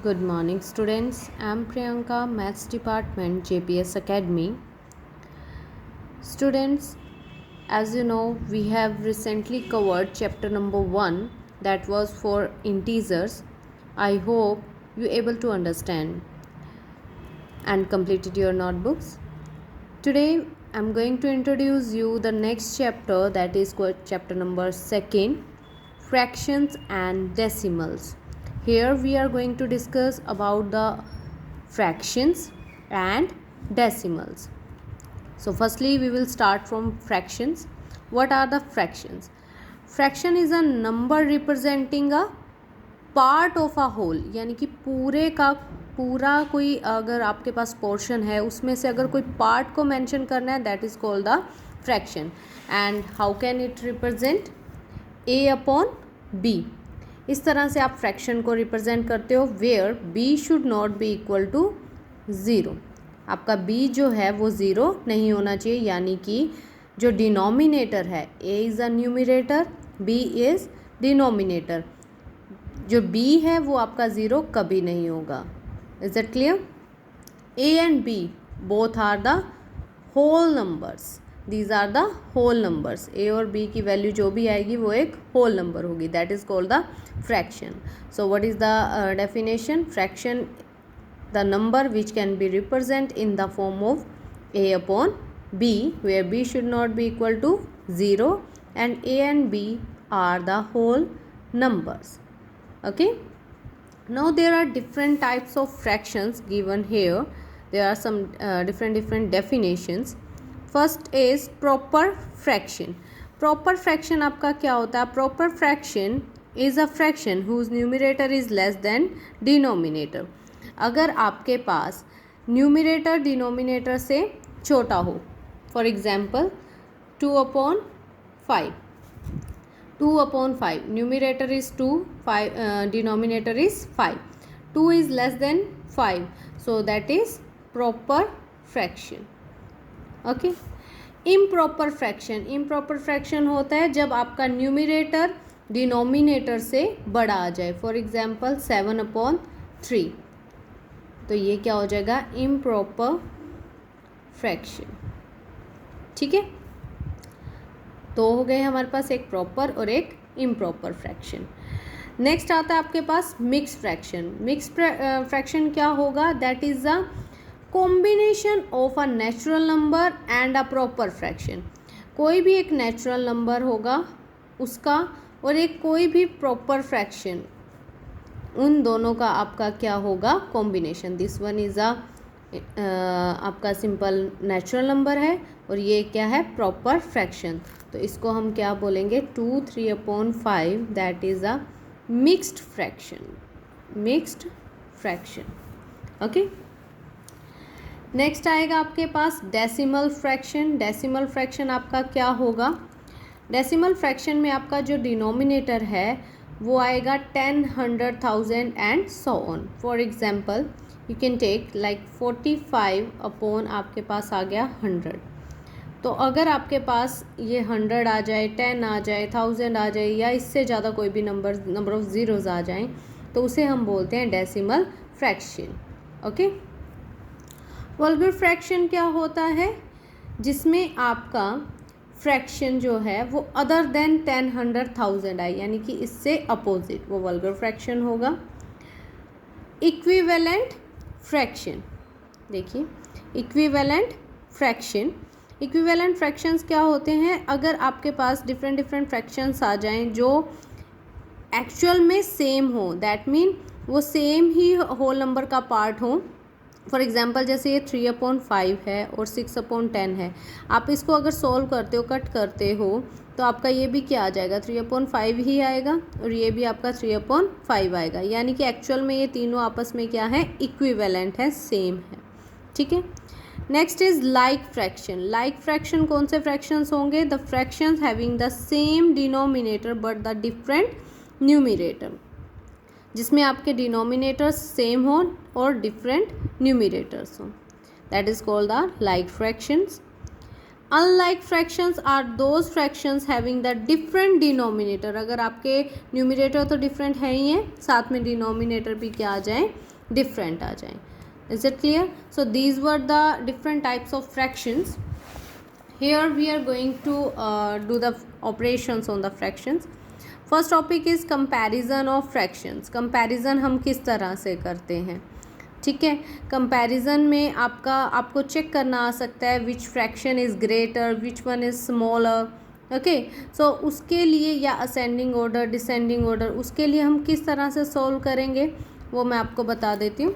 Good morning, students. I'm Priyanka, Maths Department, JPS Academy. Students, as you know, we have recently covered chapter number 1, that was for integers. I hope you able to understand and completed your notebooks. Today, I'm going to introduce you the next chapter, that is chapter number 2, fractions and decimals. Here we are going to discuss about the fractions and decimals. So firstly we will start from fractions. What are the fractions? Fraction is a number representing a part of a whole, यानी कि पूरे का पूरा कोई अगर आपके पास portion है उसमें से अगर कोई पार्ट को मेंशन करना है, that is called the fraction. And how can it represent? A upon b. इस तरह से आप फ्रैक्शन को रिप्रेजेंट करते हो where b should not be equal to zero. आपका बी जो है वो ज़ीरो नहीं होना चाहिए, यानी कि जो डिनोमिनेटर है, a is a numerator, b is denominator. जो b है वो आपका ज़ीरो कभी नहीं होगा. Is it clear? a and b both are the whole numbers. These are the whole numbers. a और b की वैल्यू जो भी आएगी वो एक होल नंबर होगी. That is called the fraction. So what is the definition? Fraction the number which can be represent in the form of a upon b, where b should not be equal to 0 and a and b are the whole numbers. Okay, now there are different types of fractions given here. There are some different definitions. First is proper fraction. Proper fraction आपका क्या होता है? Proper fraction is a fraction whose numerator is less than denominator. अगर आपके पास numerator denominator से छोटा हो, for example 2/5. 2/5, numerator is 2, 5, denominator is 5. 2 is less than 5, so that is proper fraction. Okay. Improper fraction. Improper fraction होता है जब आपका numerator denominator से बड़ा आ जाए. For example 7/3. तो ये क्या हो जाएगा? Improper fraction. ठीक है, तो हो गए हमारे पास एक प्रॉपर और एक इम्प्रॉपर फ्रैक्शन. नेक्स्ट आता है आपके पास मिक्स फ्रैक्शन. मिक्स फ्रैक्शन क्या होगा? That is a combination of a natural number and a proper fraction. कोई भी एक नेचुरल नंबर होगा उसका और एक कोई भी प्रॉपर फ्रैक्शन, उन दोनों का आपका क्या होगा? Combination. This one is a आपका सिंपल नेचुरल नंबर है और ये क्या है? Proper fraction. तो इसको हम क्या बोलेंगे? 2 3/5. That is a mixed fraction. Mixed fraction. Okay. Next आएगा आपके पास डेसिमल फ्रैक्शन. डेसिमल फ्रैक्शन आपका क्या होगा? डेसिमल फ्रैक्शन में आपका जो डिनोमिनेटर है वो आएगा 10, 100,000 and so on. For example you can take like 45 upon आपके पास आ गया 100. तो अगर आपके पास ये 100 आ जाए, 10 आ जाए, 1000 आ जाए या इससे ज़्यादा कोई भी नंबर ऑफ ज़ीरोज़ आ जाएं, तो उसे हम बोलते हैं decimal fraction. Okay. Vulgar fraction क्या होता है? जिसमें आपका फ्रैक्शन जो है वो अदर देन 10, 100, 1000 आए, यानी कि इससे अपोजिट, वो वल्गर फ्रैक्शन होगा. Equivalent fraction. देखिए, इक्विवेलेंट फ्रैक्शन. इक्विवेलेंट फ्रैक्शंस क्या होते हैं? अगर आपके पास डिफरेंट फ्रैक्शंस आ जाएं जो एक्चुअल में सेम हो, दैट मीन वो सेम ही होल नंबर का पार्ट हो. फॉर एग्जांपल जैसे ये 3/5 है और 6/10 है. आप इसको अगर सॉल्व करते हो, कट करते हो, तो आपका ये भी क्या आ जाएगा? 3/5 ही आएगा और ये भी आपका 3/5 आएगा. यानी कि एक्चुअल में ये तीनों आपस में क्या है? इक्विवेलेंट है, सेम है. ठीक है. Next is like fraction. Like fraction कौन से फ्रैक्शंस होंगे? The fractions having the same denominator but the different numerator. जिसमें आपके डिनोमिनेटर्स सेम हो और डिफरेंट न्यूमिनेटर्स हो, that is called the like fractions. Unlike fractions are those fractions having the different denominator. अगर आपके न्यूमिनेटर तो different है ही है, साथ में डिनोमिनेटर भी क्या आ जाए, डिफरेंट आ जाए। Is it clear? So these were the different types of fractions. Here we are going to do the operations on the fractions. First topic is comparison of fractions. Comparison हम किस तरह से करते हैं, ठीक है. कंपैरिजन में आपको चेक करना आ सकता है which fraction is greater, which one is smaller. Okay, so उसके लिए, या असेंडिंग ऑर्डर, डिसेंडिंग ऑर्डर, उसके लिए हम किस तरह से सॉल्व करेंगे वो मैं आपको बता देती हूँ.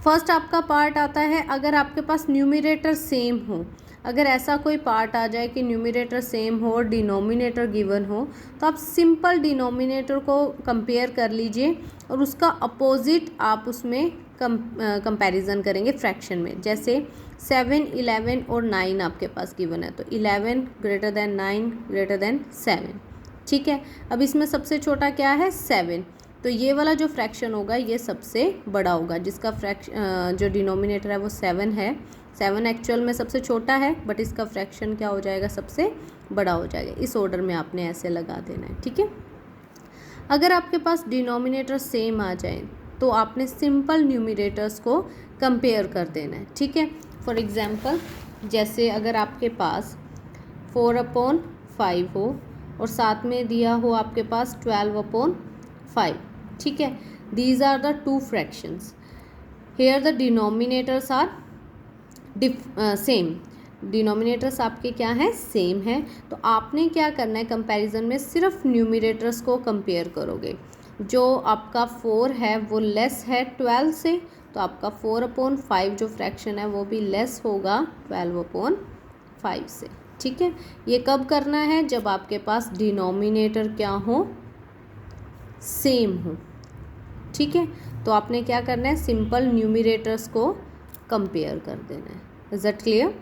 फर्स्ट आपका पार्ट आता है, अगर आपके पास न्यूमरेटर सेम हो, अगर ऐसा कोई पार्ट आ जाए कि न्यूमरेटर सेम हो और डिनोमिनेटर गिवन हो, तो आप सिंपल डिनोमिनेटर को कंपेयर कर लीजिए और उसका अपोजिट आप उसमें कंपैरिजन करेंगे फ्रैक्शन में. जैसे 7, 11 और 9 आपके पास गिवन है, तो 11 ग्रेटर देन 9 ग्रेटर देन 7. ठीक है, अब इसमें सबसे छोटा क्या है, 7. तो ये वाला जो फ्रैक्शन होगा ये सबसे बड़ा होगा, जिसका जो डिनोमिनेटर है वो 7 है. 7 एक्चुअल में सबसे छोटा है, बट इसका फ्रैक्शन क्या हो जाएगा, सबसे बड़ा हो जाएगा. इस ऑर्डर में आपने ऐसे लगा देना है. ठीक है, अगर आपके पास डिनोमिनेटर सेम आ जाए तो आपने सिंपल न्यूमरेटर्स को कंपेयर कर देना है. ठीक है, फॉर एग्जांपल जैसे अगर आपके पास 4/5 हो और साथ में दिया हो आपके पास 12/5. ठीक है, these are the two fractions. Here the denominators are same. Denominators आपके क्या हैं, सेम है. तो आपने क्या करना है, कंपैरिजन में सिर्फ न्यूमरेटर्स को कंपेयर करोगे. जो आपका 4 है वो लेस है 12 से, तो आपका 4/5 जो फ्रैक्शन है वो भी लेस होगा 12/5 से. ठीक है, ये कब करना है, जब आपके पास डिनोमिनेटर क्या हो, सेम हो. ठीक है, तो आपने क्या करना है, सिंपल न्यूमरेटर्स को कंपेयर कर देना है. Is that clear?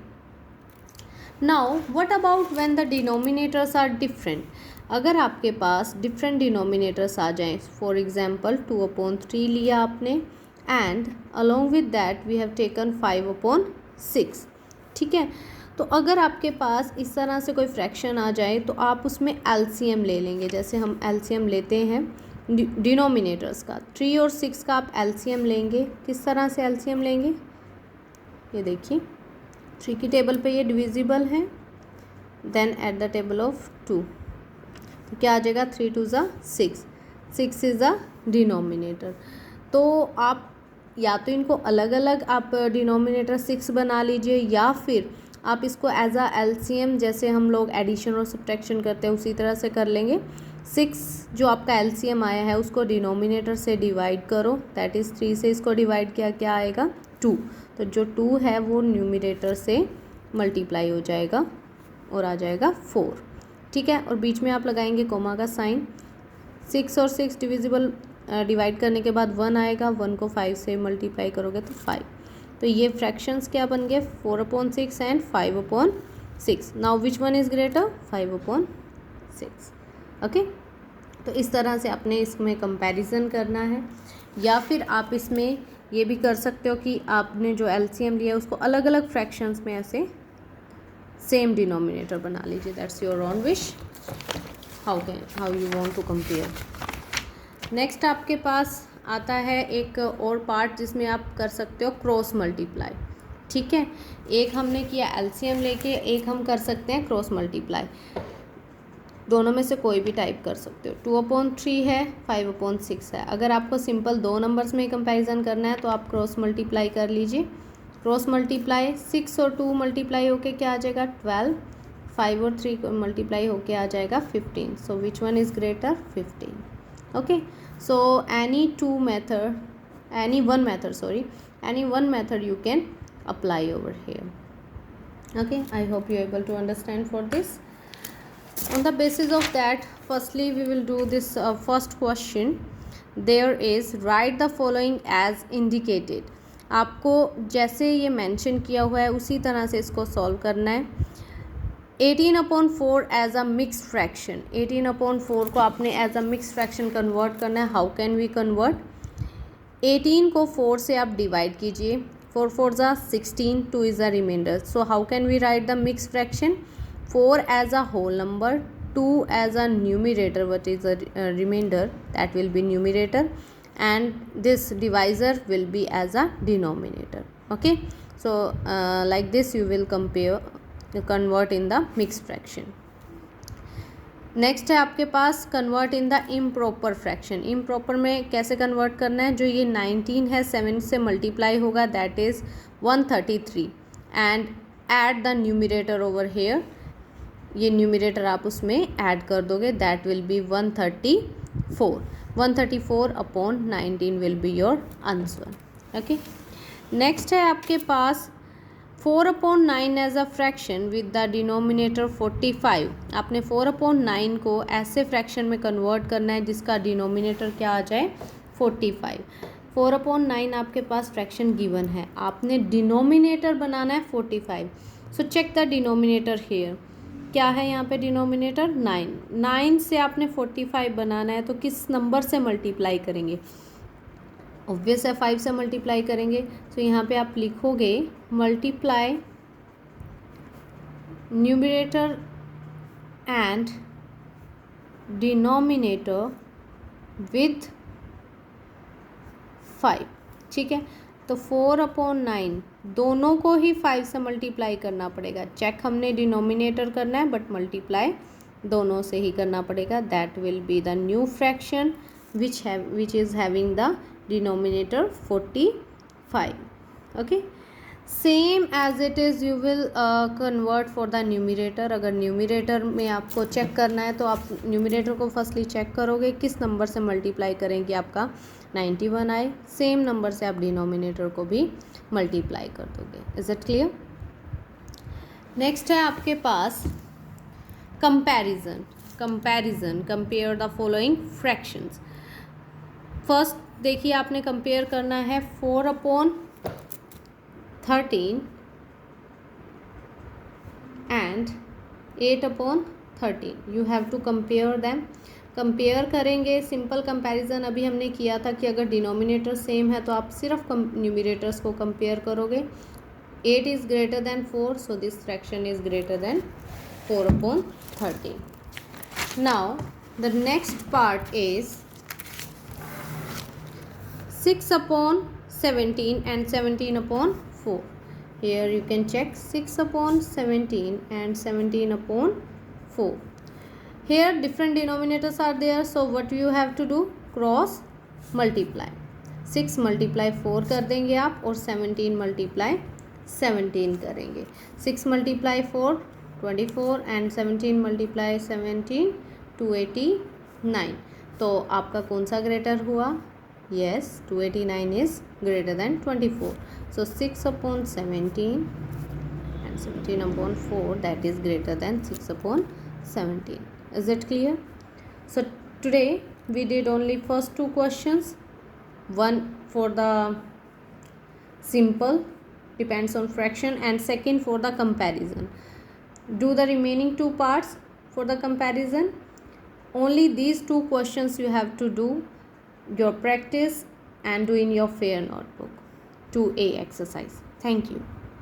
Now what about when the denominators are different. अगर आपके पास डिफरेंट डिनोमिनेटर्स आ जाएं, फॉर एग्जांपल 2/3 लिया आपने and along with that we have taken 5/6. ठीक है, तो अगर आपके पास इस तरह से कोई फ्रैक्शन आ जाए तो आप उसमें एलसीएम ले लेंगे. जैसे हम एलसीएम लेते हैं डिनोमिनेटर्स का, 3 और 6 का आप एलसीएम लेंगे. किस तरह से एलसीएम लेंगे, ये देखिए 3 की टेबल पे ये डिविजिबल है, then at the table of 2, तो क्या आ जाएगा, 3 2 ज़ा 6, 6 इज़ द डिनोमिनेटर. तो आप या तो इनको अलग अलग आप डिनोमिनेटर 6 बना लीजिए, या फिर आप इसको एज अ एलसीएम, जैसे हम लोग एडिशन और सब्ट्रैक्शन करते हैं उसी तरह से कर लेंगे. 6 जो आपका एलसीएम आया है उसको डिनोमिनेटर से डिवाइड करो, दैट इज़ 3 से इसको डिवाइड किया, क्या आएगा, 2. तो जो 2 है वो न्यूमरेटर से मल्टीप्लाई हो जाएगा और आ जाएगा 4. ठीक है, और बीच में आप लगाएंगे कोमा का साइन. 6 और 6 डिविजिबल, डिवाइड करने के बाद 1 आएगा, 1 को 5 से मल्टीप्लाई करोगे तो 5. तो ये फ्रैक्शंस क्या बन गए, 4/6 and 5/6. Now which one is greater, 5/6. Okay, तो इस तरह से आपने इसमें कंपैरिजन करना है. या फिर आप इसमें ये भी कर सकते हो कि आपने जो एलसीएम लिया उसको अलग अलग फ्रैक्शंस में ऐसे सेम डिनोमिनेटर बना लीजिए. That's your own wish, how you want to compare. Next आपके पास आता है एक और पार्ट जिसमें आप कर सकते हो क्रॉस मल्टीप्लाई. ठीक है, एक हमने किया एलसीएम लेके, एक हम कर सकते हैं क्रॉस मल्टीप्लाई. दोनों में से कोई भी टाइप कर सकते हो. 2/3 है, 5/6 है. अगर आपको सिंपल 2 नंबर्स में कंपैरिजन करना है तो आप क्रॉस मल्टीप्लाई कर लीजिए. क्रॉस मल्टीप्लाई 6 और 2 मल्टीप्लाई होके क्या आ जाएगा, 12. 5 और 3 मल्टीप्लाई होके आ जाएगा 15. So which one is greater, 15. Okay, so any one method you can apply over here. Okay, I hope you are able to understand for this. On the basis of that, firstly we will do this first question. There is write the following as indicated. आपको जैसे ये mention किया हुआ है उसी तरह से इसको सॉल्व करना है. 18/4 एज अ मिक्स फ्रैक्शन. 18/4 को आपने as a mix fraction convert करना है. हाउ कैन वी कन्वर्ट, 18 को 4 से आप डिवाइड कीजिए. 4 4s are 16, 2 is a remainder. So how can we write the mixed fraction? 4 as a whole number, 2 as a numerator, what is a remainder, that will be numerator, and this divisor will be as a denominator. Okay, so like this you will convert in the mixed fraction. Next है आपके पास convert in the improper fraction. Improper में कैसे convert करना है? जो ये 19 है 7 से मल्टीप्लाई होगा, that is 133, and add the numerator over here. ये न्यूमिरेटर आप उसमें ऐड कर दोगे, that will be 134. 134 upon 19 will be your answer. Okay, next है आपके पास 4/9 as a fraction with the denominator 45. आपने 4/9 को ऐसे फ्रैक्शन में कन्वर्ट करना है जिसका डिनोमिनेटर क्या आ जाए? 45. 4/9 आपके पास फ्रैक्शन गिवन है, आपने डिनोमिनेटर बनाना है 45. So check the denominator here. क्या है यहाँ पे डिनोमिनेटर? 9. 9 से आपने 45 बनाना है तो किस नंबर से मल्टीप्लाई करेंगे? ऑब्वियस है 5 से मल्टीप्लाई करेंगे. तो यहाँ पे आप लिखोगे multiply numerator and denominator with 5. ठीक है, तो 4/9 दोनों को ही 5 से मल्टीप्लाई करना पड़ेगा. चेक हमने डिनोमिनेटर करना है बट मल्टीप्लाई दोनों से ही करना पड़ेगा. That will be the new fraction which is having the denominator 45. okay, same as it is you will convert for the numerator. अगर न्यूमिरेटर में आपको चेक करना है तो आप न्यूमिरेटर को फर्स्टली चेक करोगे किस नंबर से मल्टीप्लाई करेंगे आपका 91 आए, सेम नंबर से आप डिनोमिनेटर को भी मल्टीप्लाई कर दोगे. Is it clear? नेक्स्ट है आपके पास comparison. Compare the following fractions. First देखिए, आपने कंपेयर करना है 4/13 and 8/13. You have to compare them. Compare करेंगे, सिंपल कंपैरिजन अभी हमने किया था कि अगर डिनोमिनेटर सेम है तो आप सिर्फ न्यूमिरेटर्स को कंपेयर करोगे. 8 is greater than 4, so this fraction is greater than 4/13. Now the next part is 6/17 and 17/4. Here you can check 6/17 and 17/4. Here different denominators are there, so what you have to do? Cross multiply. 6 multiply 4 कर देंगे आप और 17 multiply 17 करेंगे. 6 multiply 4 24 and 17 multiply 17 289. तो आपका कौन सा greater हुआ? Yes, 289 is greater than 24. So 6/17 and 17/4, that is greater than 6/17. Is it clear? So today we did only first two questions. One for the simple depends on fraction and second for the comparison. Do the remaining two parts for the comparison. Only these two questions you have to do your practice and do in your fair notebook. 2A exercise. Thank you.